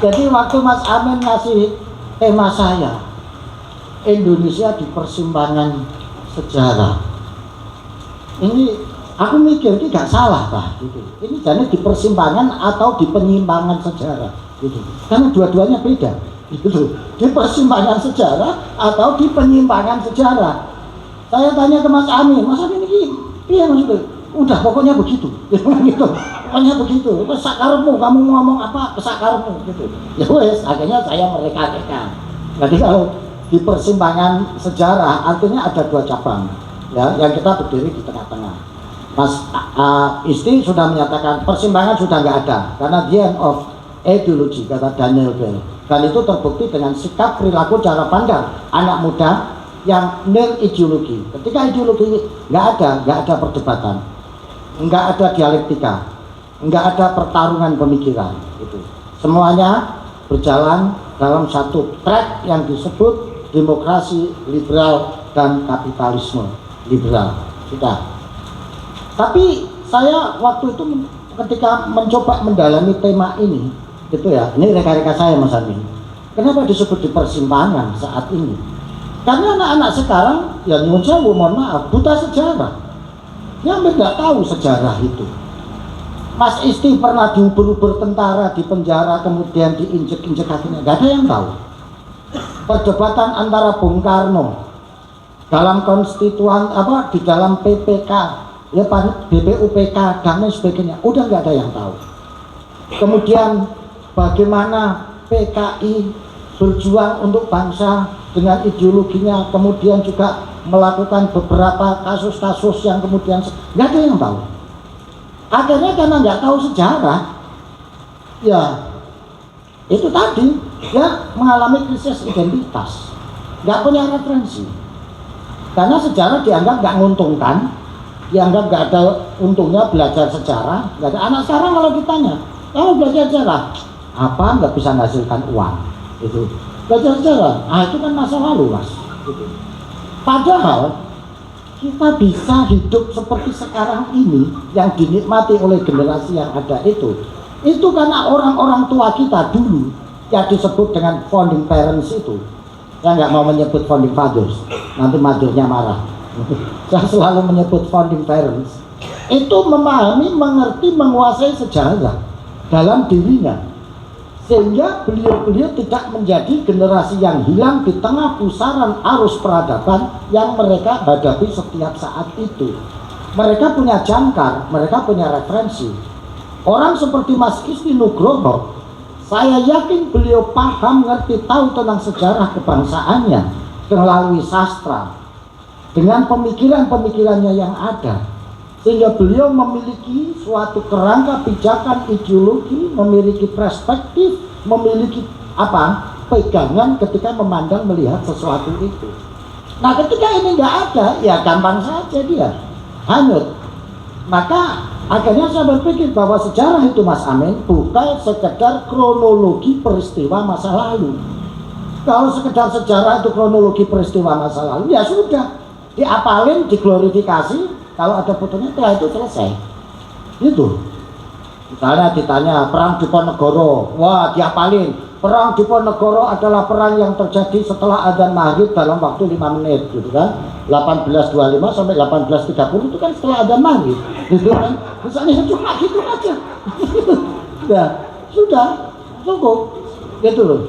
Jadi waktu Mas Amin ngasih tema saya, Indonesia di persimpangan sejarah, ini aku mikir ini gak salah Pak, gitu. Ini jadi di persimpangan atau di penyimpangan sejarah, gitu. Karena dua-duanya beda, gitu. Di persimpangan sejarah atau di penyimpangan sejarah. Saya tanya ke Mas Amin ini iya maksudnya? Udah pokoknya begitu, gitu. Pokoknya begitu. Kesakarmu, kamu ngomong apa kesakarmu, gitu. Ya wes, akhirnya saya mereka-reka. Jadi kalau di persimpangan sejarah artinya ada dua cabang, ya, yang kita berdiri di tengah-tengah. Mas Isti sudah menyatakan persimpangan sudah nggak ada karena the end of ideology, kata Daniel Bell, dan itu terbukti dengan sikap, perilaku, cara pandang anak muda yang nil ideologi. Ketika ideologi nggak ada perdebatan, nggak ada dialektika, nggak ada pertarungan pemikiran, gitu. Semuanya berjalan dalam satu track yang disebut demokrasi liberal dan kapitalisme liberal. Sudah. Tapi saya waktu itu ketika mencoba mendalami tema ini, gitu ya, ini reka-reka saya Mas Adi. Kenapa disebut di persimpangan saat ini? Karena anak-anak sekarang, ya nyuwun sewu, mohon maaf, buta sejarah. Dia nggak tahu sejarah itu. Mas Isti pernah diuber-uber tentara, di penjara, kemudian diinjek-injek kakinya, nggak ada yang tahu. Perdebatan antara Bung Karno dalam konstituan apa di dalam PPK, ya BPUPK dan lain sebagainya, udah nggak ada yang tahu. Kemudian bagaimana PKI berjuang untuk bangsa dengan ideologinya, kemudian juga melakukan beberapa kasus-kasus yang kemudian nggak ada yang tahu. Akhirnya karena nggak tahu sejarah, ya itu tadi ya mengalami krisis identitas, nggak punya referensi. Karena sejarah dianggap nggak menguntungkan, dianggap nggak ada untungnya belajar sejarah. Nggak ada. Anak sekarang kalau ditanya, kamu belajar sejarah apa, nggak bisa menghasilkan uang, itu belajar sejarah, itu kan masa lalu Mas, gitu. Padahal kita bisa hidup seperti sekarang ini yang dinikmati oleh generasi yang ada itu karena orang-orang tua kita dulu yang disebut dengan founding parents itu. Saya nggak mau menyebut founding fathers, nanti mothernya marah. Saya selalu menyebut founding parents. Itu memahami, mengerti, menguasai sejarah dalam dirinya, sehingga beliau-beliau tidak menjadi generasi yang hilang di tengah pusaran arus peradaban yang mereka hadapi setiap saat itu. Mereka punya jangkar, mereka punya referensi. Orang seperti Mas Isti Nugroho, saya yakin beliau paham, ngerti, tahu tentang sejarah kebangsaannya melalui sastra, dengan pemikiran-pemikirannya yang ada, sehingga beliau memiliki suatu kerangka pijakan ideologi, memiliki perspektif, memiliki pegangan ketika memandang melihat sesuatu itu. Nah ketika ini nggak ada, ya gampang saja dia hanyut. Maka akhirnya saya berpikir bahwa sejarah itu Mas Amin bukan sekedar kronologi peristiwa masa lalu. Kalau sekedar sejarah itu kronologi peristiwa masa lalu, ya sudah, diapalin, diglorifikasi, kalau ada fotonya setelah itu selesai. Itu. Misalnya ditanya perang Diponegoro, wah diapalin. Perang Diponegoro adalah perang yang terjadi setelah adzan maghrib dalam waktu 5 menit, gitu kan? 1825 sampai 1830 itu kan setelah adzan maghrib, gitu kan? Misalnya cuma gitu aja. Ya, sudah cukup, gitu loh.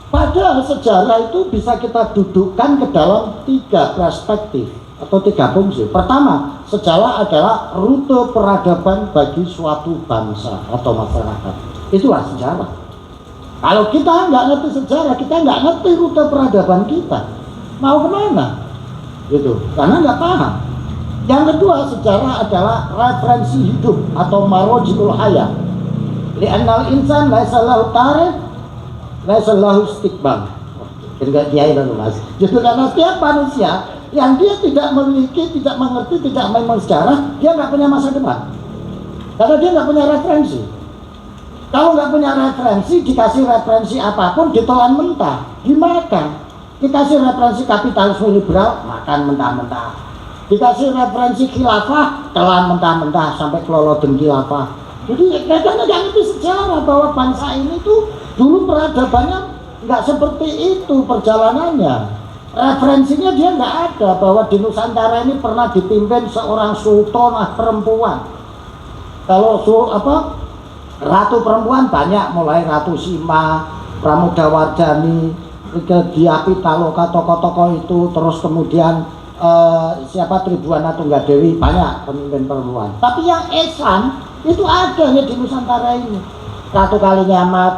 Padahal sejarah itu bisa kita dudukkan ke dalam 3 perspektif atau 3 fungsi. Pertama, sejarah adalah rute peradaban bagi suatu bangsa atau masyarakat. Itulah sejarah. Kalau kita nggak ngerti sejarah, kita nggak ngerti rute peradaban kita, mau kemana? Gitu, karena nggak paham. Yang kedua, sejarah adalah referensi hidup atau marojul hayat. Li'annal insan laisa lahu tarikh, laisa lahu istiqbal. Enggak kiai lalu Mas. Justru karena setiap manusia yang dia tidak memiliki, tidak mengerti, tidak memang sejarah, dia nggak punya masa depan. Karena dia nggak punya referensi. Kalau nggak punya referensi, dikasih referensi apapun ditelan mentah, dimakan. Dikasih referensi kapitalisme liberal, makan mentah-mentah. Dikasih referensi khilafah, telan mentah-mentah sampai kelolodeng khilafah. Jadi kadang nggak ngerti sejarah bahwa bangsa ini tuh dulu peradabannya nggak seperti itu perjalanannya. Referensinya dia nggak ada bahwa di Nusantara ini pernah dipimpin seorang sultanah perempuan. Kalau ratu perempuan banyak, mulai Ratu Sima, Pramodawardhani, Dia Pitaloka, tokoh-tokoh itu, terus kemudian Tribuana Tunggadewi, banyak pemimpin perempuan. Tapi yang Islam itu ada ya di Nusantara ini. Ratu Kalinyamat,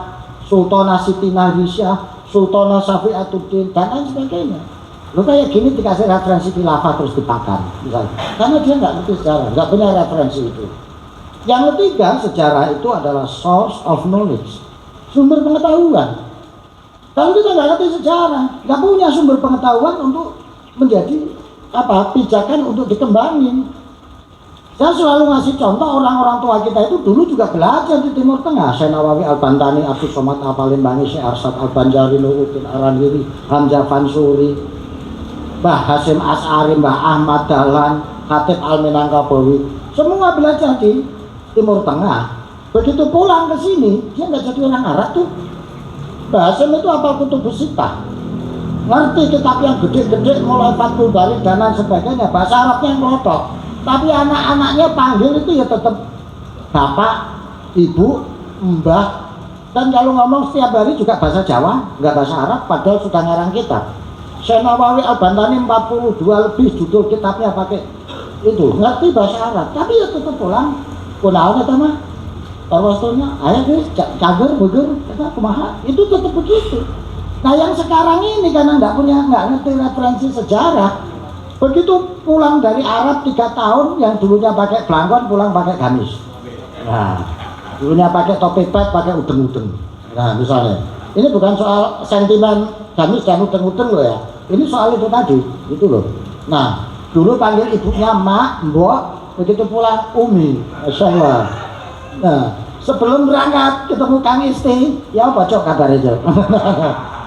Sultanah Siti Nurhaliza, Sultanah Safiatuddin, dan lain sebagainya. Lo kayak gini dikasih referensi khilafah terus dipakan, misalnya. Karena dia nggak ngerti sejarah, nggak punya referensi itu. Yang ketiga, sejarah itu adalah source of knowledge, sumber pengetahuan. Kalau kita nggak ngerti sejarah, nggak punya sumber pengetahuan untuk menjadi pijakan untuk dikembangin. Saya selalu ngasih contoh, orang-orang tua kita itu dulu juga belajar di Timur Tengah. Syekh Nawawi Al-Bantani, Abdus Somad Al-Palembang, Syekh Arsad Al-Banjari, Nuruddin Aranhiri, Hamzah Fansuri, Mbah Hasyim As'ari, Mbah Ahmad Dahlan, Khatib Al-Minangkabawi, semua belajar di Timur Tengah. Begitu pulang ke sini, dia nggak jadi orang Arab tuh. Mbah Hasyim itu hafal Kutubus Sittah, ngerti kitab yang gede-gede mulai Fathul Bari dan lain sebagainya, bahasa Arabnya yang melotot. Tapi anak-anaknya panggil itu ya tetap bapak, ibu, mbah, dan kalau ngomong setiap hari juga bahasa Jawa, nggak bahasa Arab, padahal sudah ngarang kitab. Syekh Nawawi Al-Bantani 42 lebih judul kitabnya pakai itu, ngerti bahasa Arab, tapi ya tetap pulang kunaon eta mah tarwasnya aya guys cager beger eta kumaha, itu tetap begitu. Nah yang sekarang ini karena nggak ngerti referensi sejarah, begitu pulang dari Arab 3 tahun, yang dulunya pakai belangkon pulang pakai gamis. Nah, dulunya pakai topi pet, pakai udeng-udeng. Nah, misalnya, ini bukan soal sentimen gamis dan udeng-udeng loh ya. Ini soal itu tadi, itu loh. Nah, dulu panggil ibunya mak, mbok, begitu pulang umi, masya Allah. Nah, sebelum berangkat ketemu Kang Isti, ya apa cok kabar aja.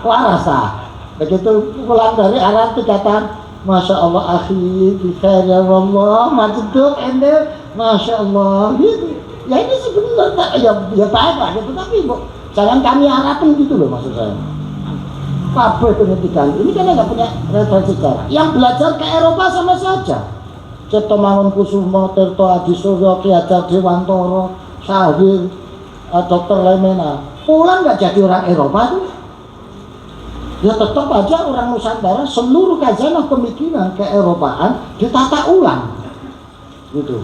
Waras ah. Begitu pulang dari Arab 3 tahun, Masya Allah akhi, bikhair ya Allah, maceduk ende, Masya Allah, gitu. Ya ini sebenarnya ya baik lah gitu, tapi jangan kami harapin gitu loh maksud saya. Kabeh pendidikan ini kan nggak punya referensi sejarah. Yang belajar ke Eropa sama saja. Cipto Mangunkusumo, Tirto Adisuryo, Ki Hajar Dewantoro, Syahrir, Dr. Lemena, pulang nggak jadi orang Eropa tuh. Ya tetap aja orang Nusantara, seluruh khazanah pemikiran keeropaan ditata ulang gitu.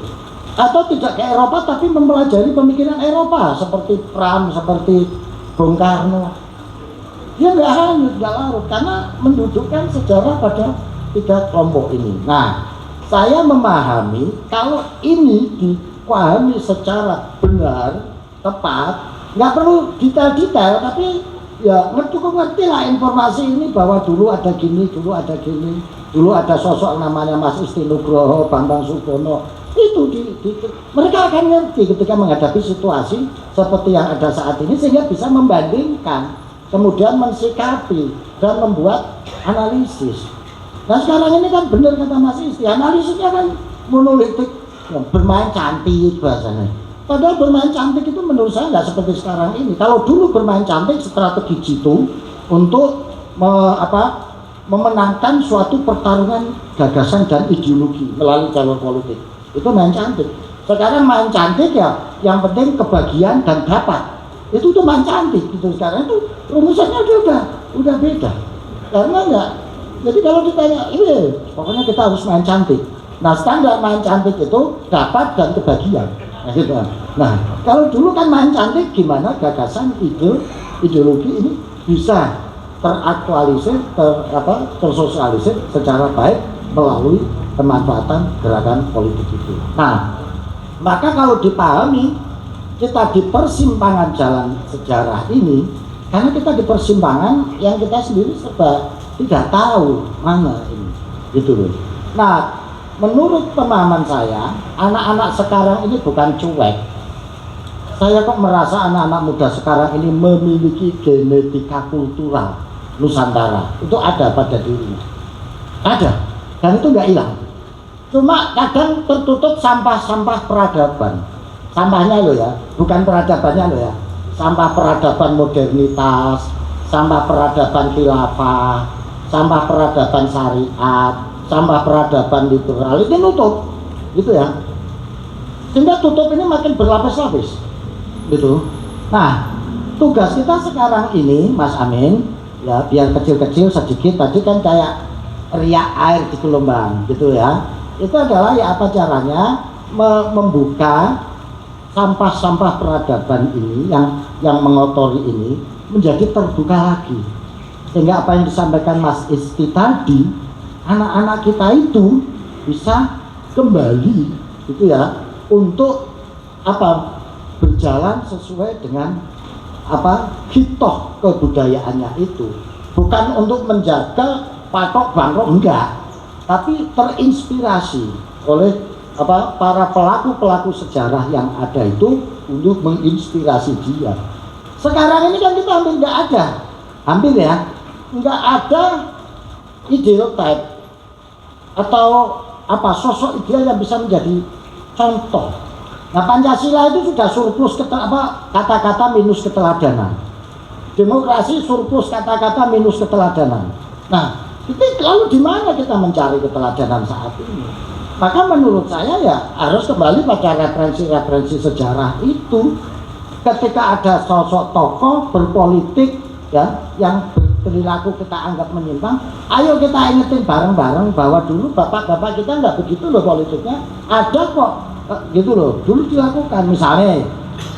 Atau tidak ke Eropa tapi mempelajari pemikiran Eropa seperti Pram, seperti Bung Karno. Dia nggak hanyut, nggak larut, karena mendudukkan sejarah pada 3 kelompok ini. Nah, saya memahami kalau ini dipahami secara benar, tepat, nggak perlu detail-detail, tapi ya cukup ngerti lah informasi ini bahwa dulu ada gini, dulu ada gini, dulu ada sosok namanya Mas Isti Nugroho, Bambang Subono. Itu mereka akan ngerti ketika menghadapi situasi seperti yang ada saat ini, sehingga bisa membandingkan, kemudian mensikapi dan membuat analisis. Nah sekarang ini kan benar kata Mas Isti, analisisnya kan monolitik, ya, bermain cantik bahasanya. Padahal bermain cantik itu menurut saya nggak seperti sekarang ini. Kalau dulu bermain cantik strategi jitu untuk memenangkan suatu pertarungan gagasan dan ideologi melalui jalur politik, itu main cantik. Sekarang main cantik ya yang penting kebagian dan dapat, itu tuh main cantik gitu. Sekarang itu rumusannya udah beda. Karena enggak, jadi kalau ditanya ini pokoknya kita harus main cantik. Nah standar main cantik itu dapat dan kebagian. Nah, kalau dulu kan main cantik gimana gagasan ideologi ini bisa teraktualisir, tersosialisir secara baik melalui pemanfaatan gerakan politik itu. Nah, maka kalau dipahami kita di persimpangan jalan sejarah ini, karena kita di persimpangan yang kita sendiri serba tidak tahu mana ini, gitu loh. Nah, menurut pemahaman saya, anak-anak sekarang ini bukan cuek. Saya kok merasa anak-anak muda sekarang ini memiliki genetika kultural Nusantara. Itu ada pada dirinya. Ada. Dan itu nggak hilang. Cuma kadang tertutup sampah-sampah peradaban. sampahnya loh ya, bukan peradabannya loh ya. Sampah peradaban modernitas, sampah peradaban khilafah, sampah peradaban syariat, sampah peradaban liberal ini nutup, gitu ya. Sehingga tutup ini makin berlapis-lapis, gitu. Nah, tugas kita sekarang ini, Mas Amin, ya biar kecil-kecil sedikit, tadi kan kayak riak air di gelombang, gitu ya. Itu adalah ya apa caranya membuka sampah-sampah peradaban ini yang mengotori ini menjadi terbuka lagi, sehingga apa yang disampaikan Mas Isti tadi, anak-anak kita itu bisa kembali gitu ya untuk apa berjalan sesuai dengan apa hitoh kebudayaannya itu, bukan untuk menjaga patok bangkrut enggak, tapi terinspirasi oleh apa para pelaku sejarah yang ada itu untuk menginspirasi dia. Sekarang ini kan kita hampir nggak ada, hampir ya nggak ada ideotip atau apa sosok ideal yang bisa menjadi contoh. Nah, Pancasila itu sudah surplus kata-kata minus keteladanan, demokrasi surplus kata-kata minus keteladanan. Nah, itu lalu di mana kita mencari keteladanan saat ini? Maka menurut saya ya harus kembali pada referensi-referensi sejarah itu. Ketika ada sosok tokoh berpolitik ya yang berperilaku kita anggap menyimpang, ayo kita ingetin bareng-bareng bahwa dulu bapak-bapak kita nggak begitu loh politiknya, ada kok gitu loh, dulu dilakukan. Misalnya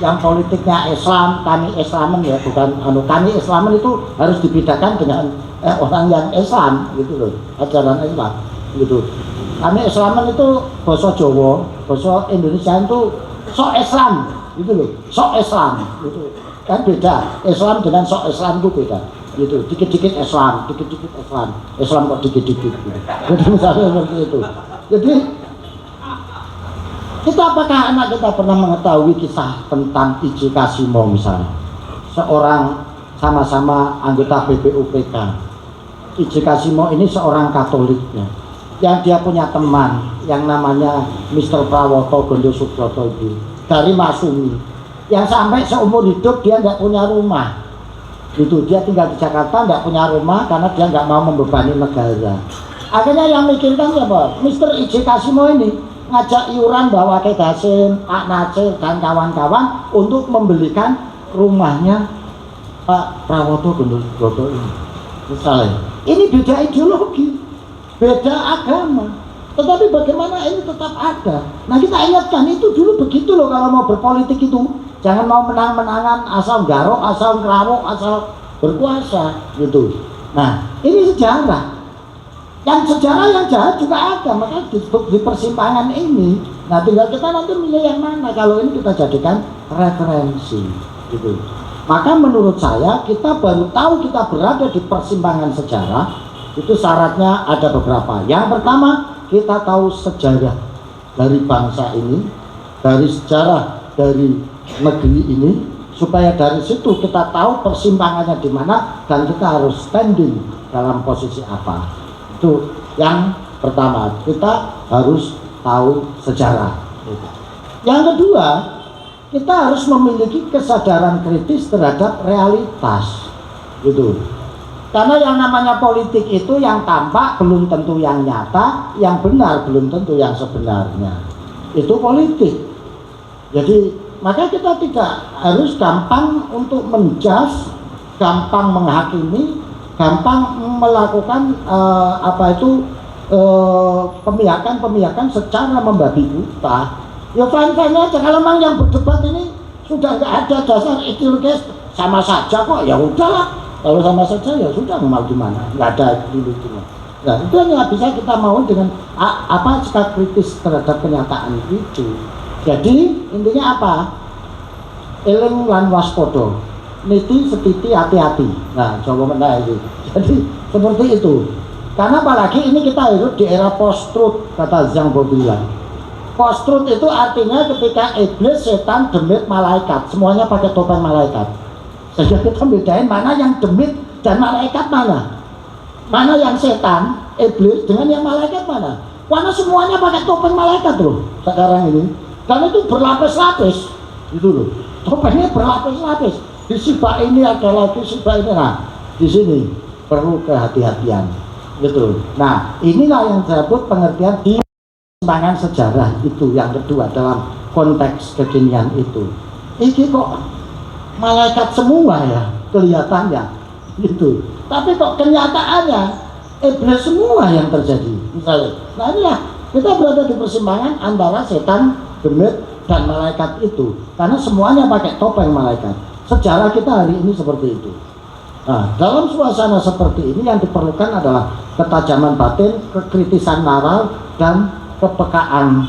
yang politiknya Islam, kami Islamen ya, bukan kami Islamen itu harus dibedakan dengan orang yang Islam gitu loh, ajaran Islam gitu. Kami Islamen itu bahasa Jawa, bahasa Indonesia itu sok Islam gitu loh, sok Islam gitu kan, beda. Islam dengan sok Islam itu beda gitu, dikit-dikit Islam, dikit-dikit Islam kok dikit-dikit gitu. Jadi misalnya seperti itu. Jadi kita, apakah anak kita pernah mengetahui kisah tentang I.J. Kasimo misalnya, seorang sama-sama anggota BPUPK. I.J. Kasimo ini seorang Katolik ya, yang dia punya teman yang namanya Mr. Prawoto Gondo Subroto itu dari Masumi, yang sampai seumur hidup dia nggak punya rumah gitu. Dia tinggal di Jakarta, nggak punya rumah karena dia nggak mau membebani negara. Akhirnya yang mikirkan siapa? Mr. I.J. Kasimo ini ngajak iuran bawa ke Dasin, Pak Nacir dan kawan-kawan untuk membelikan rumahnya Pak Prawoto Gondo Subroto ini. Misalnya, ini beda ideologi, beda agama, tetapi bagaimana ini tetap ada. Nah, kita ingatkan itu dulu begitu loh. Kalau mau berpolitik itu jangan mau menang-menangan asal garuk, asal ngerawuk, asal berkuasa gitu. Nah, ini sejarah. Yang sejarah yang jahat juga ada, maka di persimpangan ini. Nah, tinggal kita nanti milih yang mana. Kalau ini kita jadikan referensi gitu. Maka menurut saya kita baru tahu kita berada di persimpangan sejarah. Itu syaratnya ada beberapa. Yang pertama, kita tahu sejarah dari bangsa ini, dari sejarah dari negeri ini, supaya dari situ kita tahu persimpangannya di mana dan kita harus standing dalam posisi apa. Itu yang pertama, kita harus tahu sejarah. Yang kedua, kita harus memiliki kesadaran kritis terhadap realitas gitu. Karena yang namanya politik itu yang tampak belum tentu yang nyata, yang benar belum tentu yang sebenarnya. Itu politik. Jadi maka kita tidak harus gampang untuk menjudge, gampang menghakimi, gampang melakukan pemihakan secara membabi buta. Ya fine-fine aja. Kalau memang yang berdebat ini sudah nggak ada dasar ideologis, sama saja kok, ya udahlah. Kalau sama saja ya sudah, mau gimana, nggak ada dulu. Nah, itu nggak bisa kita mau dengan sikap kritis terhadap kenyataan itu. Jadi intinya apa? Eling lan waspada, niti setiti hati-hati. Nah, coba mendah itu. Jadi seperti itu. Karena apalagi ini kita hidup di era post-truth, kata Zhang Bo bilang. Post-truth itu artinya ketika iblis, setan, demit, malaikat, semuanya pakai topeng malaikat. Sehingga kita bedain mana yang demit dan malaikat mana. Mana yang setan, iblis dengan yang malaikat mana. Karena semuanya pakai topeng malaikat loh sekarang ini. Dan itu berlapis-lapis, itu loh. Topengnya berlapis-lapis. Di sibak ini ada lagi sibak ini. Nah, di sini perlu kehati-hatian, gitu. Nah, inilah yang saya sebut pengertian di persimpangan sejarah itu yang kedua dalam konteks kekinian itu. Ini kok malaikat semua ya kelihatannya, gitu. Tapi kok kenyataannya iblis semua yang terjadi, misalnya. Nah inilah kita berada di persimpangan antara setan, demit, dan malaikat itu, karena semuanya pakai topeng malaikat. Sejarah kita hari ini seperti itu. Nah, dalam suasana seperti ini yang diperlukan adalah ketajaman batin, kekritisan moral, dan kepekaan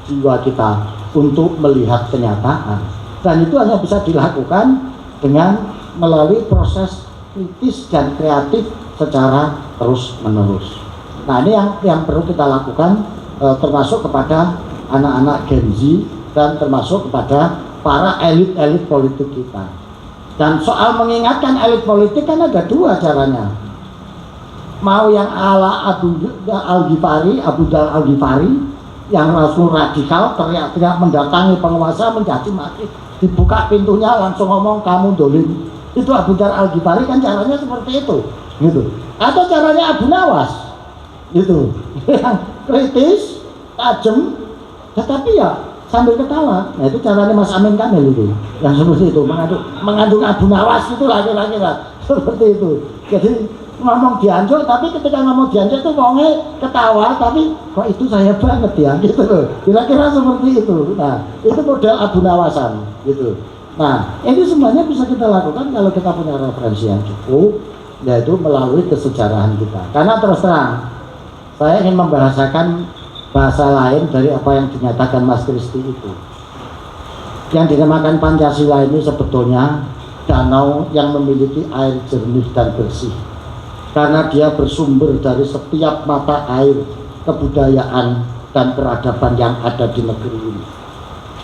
jiwa kita untuk melihat kenyataan. Dan itu hanya bisa dilakukan dengan melalui proses kritis dan kreatif secara terus-menerus. Nah, ini yang perlu kita lakukan, termasuk kepada anak-anak Gen Z dan termasuk kepada para elit-elit politik kita. Dan soal mengingatkan elit politik kan ada dua caranya. Mau yang ala Abu Al-Ghifari, Abu Dhal Al-Ghifari, yang langsung radikal, teriak-teriak mendatangi penguasa, mencaci maki, dibuka pintunya langsung ngomong kamu dolim. Itu Abu Dhal Al-Ghifari kan caranya seperti itu, gitu. Atau caranya Abu Nawas, gitu, yang kritis, tajam, tetapi ya sambil ketawa. Nah itu caranya Mas Amin Kamil itu, yang seperti itu, mengandung Abu Nawas itu kira-kira seperti itu. Jadi ngomong dianjuk, tapi ketika ngomong dianjuk itu ngomongnya ketawa, tapi kok itu saya banget ya, gitu loh. Kira-kira seperti itu. Nah itu model Abu Nawasan, gitu. Nah ini semuanya bisa kita lakukan kalau kita punya referensi yang cukup, yaitu melalui kesejarahan kita. Karena terus terang, saya ingin membahasakan bahasa lain dari apa yang dinyatakan Mas Kristi itu. Yang dinamakan Pancasila ini sebetulnya danau yang memiliki air jernih dan bersih, karena dia bersumber dari setiap mata air kebudayaan dan peradaban yang ada di negeri ini.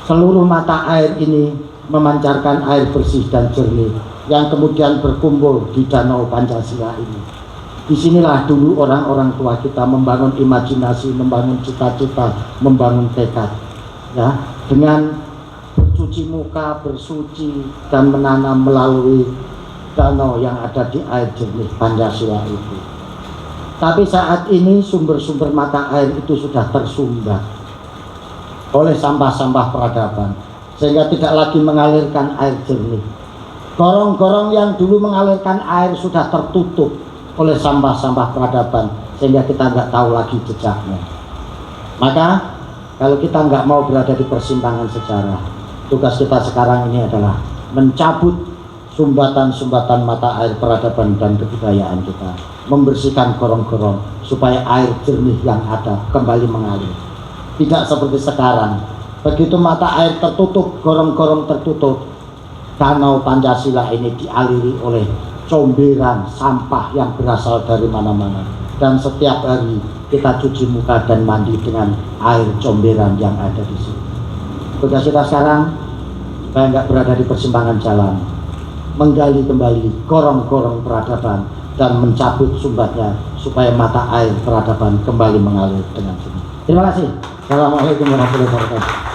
Seluruh mata air ini memancarkan air bersih dan jernih yang kemudian berkumpul di danau Pancasila ini. Disinilah dulu orang-orang tua kita membangun imajinasi, membangun cita-cita, membangun tekad, ya, dengan bercuci muka, bersuci, dan menanam melalui danau yang ada di air jernih Pancasila itu. Tapi saat ini sumber-sumber mata air itu sudah tersumbat oleh sampah-sampah peradaban, sehingga tidak lagi mengalirkan air jernih. Gorong-gorong yang dulu mengalirkan air sudah tertutup oleh sampah-sampah peradaban, sehingga kita nggak tahu lagi jejaknya. Maka kalau kita nggak mau berada di persimpangan sejarah, tugas kita sekarang ini adalah mencabut sumbatan-sumbatan mata air peradaban dan kebudayaan kita, membersihkan gorong-gorong supaya air jernih yang ada kembali mengalir. Tidak seperti sekarang, begitu mata air tertutup, gorong-gorong tertutup, danau Pancasila ini dialiri oleh comberan sampah yang berasal dari mana-mana, dan setiap hari kita cuci muka dan mandi dengan air comberan yang ada di sini. Tugas kita sekarang supaya nggak berada di persimpangan jalan, menggali kembali gorong-gorong peradaban dan mencabut sumbatnya supaya mata air peradaban kembali mengalir dengan sini. Terima kasih. Assalamualaikum warahmatullahi wabarakatuh.